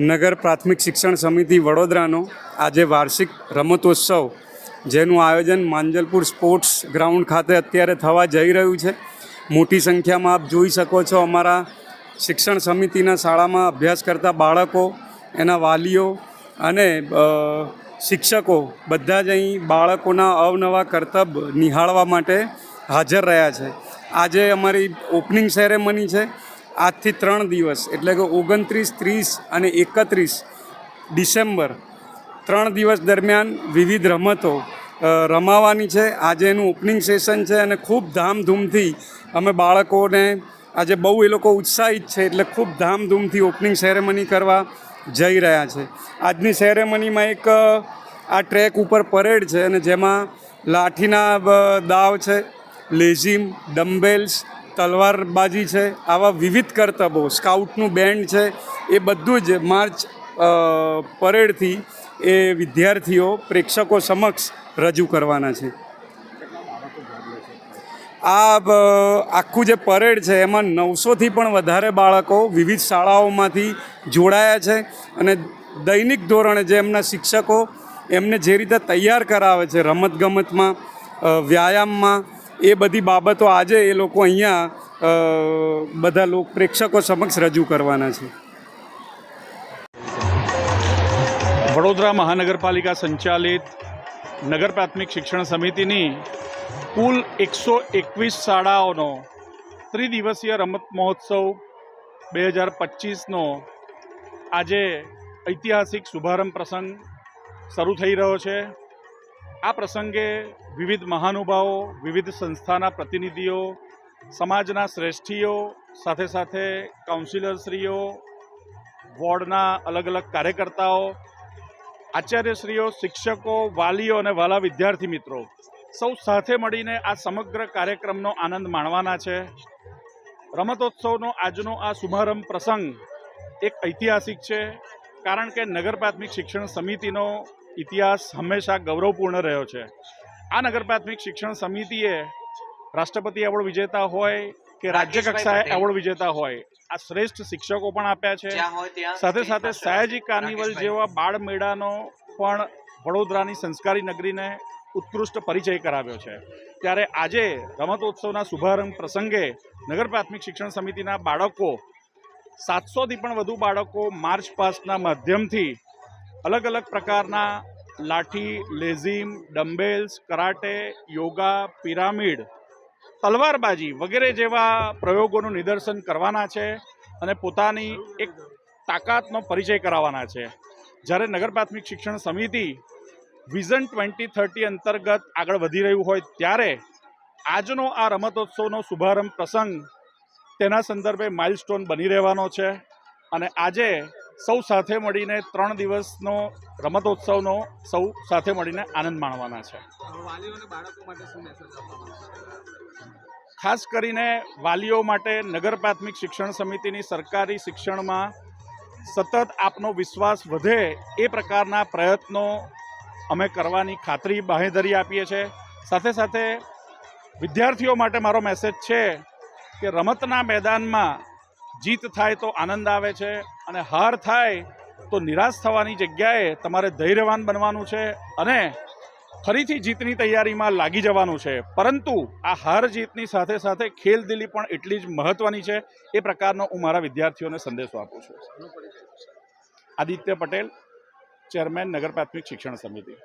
નગર પ્રાથમિક શિક્ષણ સમિતિ વડોદરાનો આજે વાર્ષિક રમતોત્સવ જેનું આયોજન માંજલપુર સ્પોર્ટ્સ ગ્રાઉન્ડ ખાતે અત્યારે થવા જઈ રહ્યું છે. મોટી સંખ્યામાં આપ જોઈ શકો છો અમારા શિક્ષણ સમિતિના શાળામાં અભ્યાસ કરતા બાળકો, એના વાલીઓ અને શિક્ષકો બધા જ અહીં બાળકોના અવનવા કરતબ નિહાળવા માટે હાજર રહ્યા છે. આજે અમારી ઓપનિંગ સેરેમની છે. આજથી 3 દિવસ એટલે કે 29, 30 અને 31 ડિસેમ્બર 3 દિવસ દરમિયાન વિવિધ રમતો રમાવાની છે. આજે એનું ઓપનિંગ સેશન છે અને ખૂબ ધામધૂમથી અમે બાળકોને આજે બહુ એ લોકો ઉત્સાહિત છે એટલે ખૂબ ધામધૂમથી ઓપનિંગ સેરેમની કરવા જઈ રહ્યા છે. આજની સેરેમનીમાં એક આ ટ્રેક ઉપર પરેડ છે અને જેમાં લાઠીના દાવ છે, લેઝીમ, ડમ્બેલ્સ, તલવારબાજી છે, આવા વિવિધ કરતબો, સ્કાઉટનું બેન્ડ છે, એ બધું જ માર્ચ પરેડથી એ વિદ્યાર્થીઓ પ્રેક્ષકો સમક્ષ રજૂ કરવાના છે. આ આખું જે પરેડ છે એમાં 900થી પણ વધારે બાળકો વિવિધ શાળાઓમાંથી જોડાયા છે અને દૈનિક ધોરણે જે એમના શિક્ષકો એમને જે રીતે તૈયાર કરાવે છે રમતગમતમાં, વ્યાયામમાં, એ બધી બાબતો આજે એ લોકો અહીંયા બધા પ્રેક્ષકો સમક્ષ રજૂ કરવાના છે. વડોદરા મહાનગરપાલિકા સંચાલિત નગર પ્રાથમિક શિક્ષણ સમિતિની કુલ 121 શાળાઓનો ત્રિદિવસીય રમત મહોત્સવ 2025નો આજે ઐતિહાસિક શુભારંભ પ્રસંગ શરૂ થઈ રહ્યો છે. આ પ્રસંગે વિવિધ મહાનુભાવો, વિવિધ સંસ્થાના પ્રતિનિધિઓ, સમાજના શ્રેષ્ઠીઓ, સાથે સાથે કાઉન્સિલરશ્રીઓ, વોર્ડના અલગ અલગ કાર્યકર્તાઓ, આચાર્યશ્રીઓ, શિક્ષકો, વાલીઓ અને વાલા વિદ્યાર્થી મિત્રો સૌ સાથે મળીને આ સમગ્ર કાર્યક્રમનો આનંદ માણવાના છે. રમતોત્સવનો આજનો આ શુભારંભ પ્રસંગ એક ઐતિહાસિક છે, કારણ કે નગર પ્રાથમિક શિક્ષણ સમિતિનો ઇતિહાસ હંમેશા ગૌરવપૂર્ણ રહ્યો છે. આ નગર પ્રાથમિક શિક્ષણ સમિતિએ રાષ્ટ્રપતિ એવોર્ડ વિજેતા હોય કે રાજ્ય કક્ષાએ એવોર્ડ વિજેતા હોય, આ શ્રેષ્ઠ શિક્ષકો પણ આપ્યા છે. સાથે સાથે સયાજી કાર્નિવલ જેવા બાળ મેળાનો પણ વડોદરાની સંસ્કારી નગરીને ઉત્કૃષ્ટ પરિચય કરાવ્યો છે. ત્યારે આજે રમતોત્સવના શુભારંભ પ્રસંગે નગર પ્રાથમિક શિક્ષણ સમિતિના બાળકો 700થી પણ વધુ બાળકો માર્ચ પાસ્ટના માધ્યમથી અલગ અલગ પ્રકારના લાઠી, Lezim, dumbbells, karate, yoga, pyramid, તલવારબાજી વગેરે જેવા પ્રયોગોનું નિદર્શન કરવાના છે અને પોતાની એક તાકાતનો પરિચય કરાવવાના છે. જ્યારે નગર પ્રાથમિક શિક્ષણ સમિતિ વિઝન 2030 અંતર્ગત આગળ વધી રહ્યું હોય ત્યારે આજનો આ રમતોત્સવનો શુભારંભ પ્રસંગ તેના સંદર્ભે માઇલસ્ટોન બની રહેવાનો છે. અને આજે સૌ સાથે મળીને 3 દિવસનો રમતોત્સવનો સૌ સાથે મળીને આનંદ માણવાના છે. ખાસ કરીને વાલીઓ માટે નગર પ્રાથમિક શિક્ષણ સમિતિની સરકારી શિક્ષણમાં સતત આપનો વિશ્વાસ વધે એ પ્રકારના પ્રયત્નો અમે કરવાની ખાતરી બાંહેધરી આપીએ છીએ. સાથે સાથે વિદ્યાર્થીઓ માટે મારો મેસેજ છે કે રમતના મેદાનમાં જીત થાય તો આનંદ આવે છે અને હાર થાય તો નિરાશ થવાની જગ્યાએ તમારે ધૈર્યવાન બનવાનું છે અને ફરીથી જીતની તૈયારીમાં લાગી જવાનું છે. પરંતુ આ હાર જીતની સાથે સાથે ખેલદિલી પણ એટલી જ મહત્ત્વની છે. એ પ્રકારનો હું મારા વિદ્યાર્થીઓને સંદેશો આપું છું. આદિત્ય પટેલ, ચેરમેન નગર પ્રાથમિક શિક્ષણ સમિતિ.